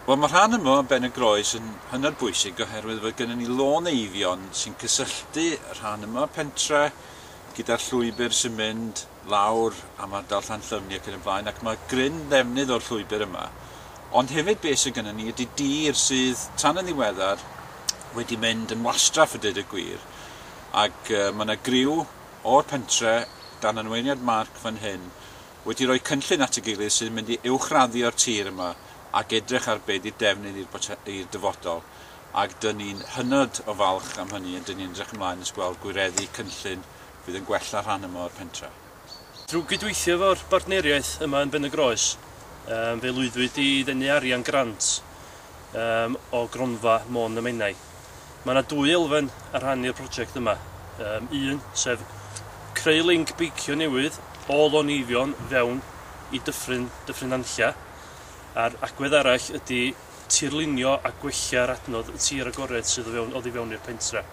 Wel, mae rhan yma Ben y Groes yn hynod bwysig oherwydd fod gennym ni lôn eiddion sy'n cysylltu rhan yma pentre gyda'r llwybr sy'n mynd lawr am ardal Llanllymni ac yn y blaen, ac mae gryn ddefnydd o'r llwybr yma. Ond hefyd beth sydd gennym ni ydy dir sydd tan yn ddiweddar wedi mynd yn wastraff y dyd y gwir, ac mae yna griw o'r pentre dan anweiniad Marc fan hyn wedi rhoi cynllun at y gilydd sydd yn mynd i uwchraddio'r tir yma ac edrych ar beth i'r defnydd i'r dyfodol. Ac dyn ni'n hynod o falch am hynny, a dyn ni'n edrych ymlaen ys gweld gwireddu cynllun fydd yn gwella rhan yma o'r pentre. Drwy gydweithio efo'r bartneriaeth yma yn Ben y Groes, fe lwyddwyd i ddenu arian grant o gronfa Môn y Menai. Mae yna 2 elfen ar rhan i'r prosiect yma. Un sef creu link beicio newydd o Loneifion fewn i Dyffryn Nantlla. A'r agwedd arall ydy tirlunio a gwella'r adnodd y tir agored sydd oddi fewn i'r pentre.